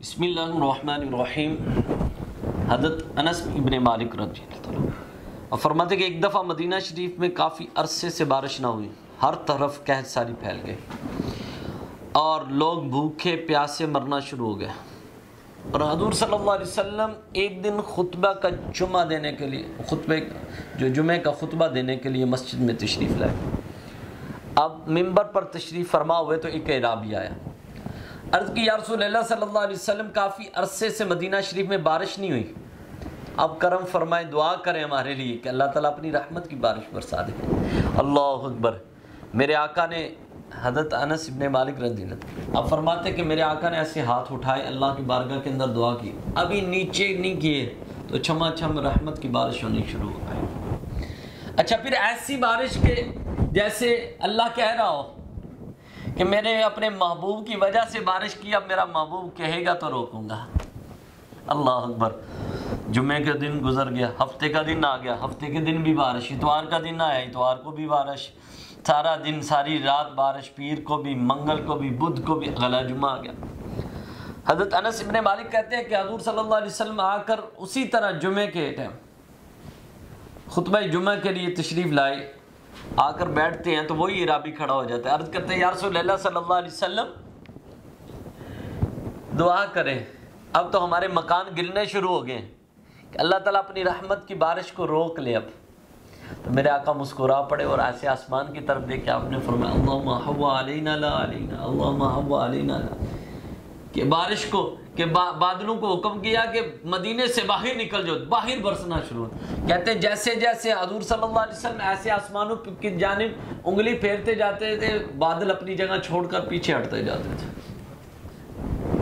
بسم اللہ الرحمن الرحیم۔ حضرت انس ابن مالک رضی اللہ عنہ اور فرماتے کہ ایک دفعہ مدینہ شریف میں کافی عرصے سے بارش نہ ہوئی، ہر طرف قحط ساری پھیل گئی اور لوگ بھوکے پیاسے مرنا شروع ہو گئے، اور حضور صلی اللہ علیہ وسلم ایک دن خطبہ کا جمعہ دینے کے لیے جمعے کا خطبہ دینے کے لیے مسجد میں تشریف لائے۔ اب منبر پر تشریف فرما ہوئے تو ایک اعرابی آیا، عرض کی یا رسول اللہ صلی اللہ علیہ وسلم کافی عرصے سے مدینہ شریف میں بارش نہیں ہوئی، اب کرم فرمائے دعا کریں ہمارے لیے کہ اللہ تعالیٰ اپنی رحمت کی بارش برسا دے۔ اللہ اکبر۔ میرے آقا نے، حضرت انس ابن مالک رضی اللہ عنہ اب فرماتے کہ میرے آقا نے ایسے ہاتھ اٹھائے، اللہ کی بارگاہ کے اندر دعا کی، ابھی نیچے نہیں کیے تو چھما چھم رحمت کی بارش ہونی شروع ہو گئی۔ اچھا، پھر ایسی بارش کے جیسے اللہ کہہ رہا ہو کہ میں نے اپنے محبوب کی وجہ سے بارش کی، اب میرا محبوب کہے گا تو روکوں گا۔ اللہ اکبر۔ جمعے کا دن گزر گیا، ہفتے کا دن آ گیا، ہفتے کے دن بھی بارش، اتوار کا دن آیا، اتوار کو بھی بارش، سارا دن ساری رات بارش، پیر کو بھی، منگل کو بھی، بدھ کو بھی، اگلا جمعہ آ گیا۔ حضرت انس ابن مالک کہتے ہیں کہ حضور صلی اللہ علیہ وسلم آ کر اسی طرح جمعے کے ٹائم خطبہ جمعہ کے لیے تشریف لائے، آ کر بیٹھتے ہیں تو وہی اعرابی کھڑا ہو جاتا ہے، عرض کرتے ہیں یا رسول اللہ صلی اللہ علیہ وسلم دعا کریں، اب تو ہمارے مکان گرنے شروع ہو گئے ہیں کہ اللہ تعالیٰ اپنی رحمت کی بارش کو روک لے۔ اب تو میرے آقا مسکرا پڑے اور ایسے آسمان کی طرف دیکھ کے آپ نے فرمایا اللہم حوا علینا لا علینا، اللہم حوا علینا لا، کہ بارش کو، کہ بادلوں کو حکم کیا کہ مدینے سے باہر نکل جاؤ، باہر برسنا شروع۔ کہتے ہیں جیسے جیسے حضور صلی اللہ علیہ وسلم ایسے آسمانوں کی جانب انگلی پھیرتے جاتے تھے، بادل اپنی جگہ چھوڑ کر پیچھے ہٹتے جاتے تھے،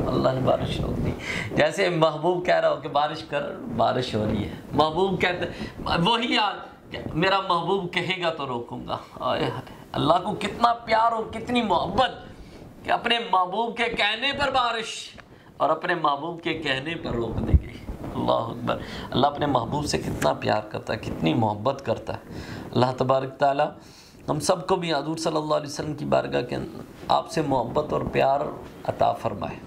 اللہ نے بارش روک دی۔ جیسے محبوب کہہ رہا ہو کہ بارش کر، بارش ہو رہی ہے، محبوب کہتے وہی یاد کہ میرا محبوب کہے گا تو روکوں گا۔ اللہ کو کتنا پیار اور کتنی محبت کہ اپنے محبوب کے کہنے پر بارش اور اپنے محبوب کے کہنے پر روک دے گی۔ اللہ اکبر۔ اللہ اپنے محبوب سے کتنا پیار کرتا ہے، کتنی محبت کرتا ہے۔ اللہ تبارک تعالی ہم سب کو بھی حضور صلی اللہ علیہ وسلم کی بارگاہ کے آپ سے محبت اور پیار عطا فرمائے۔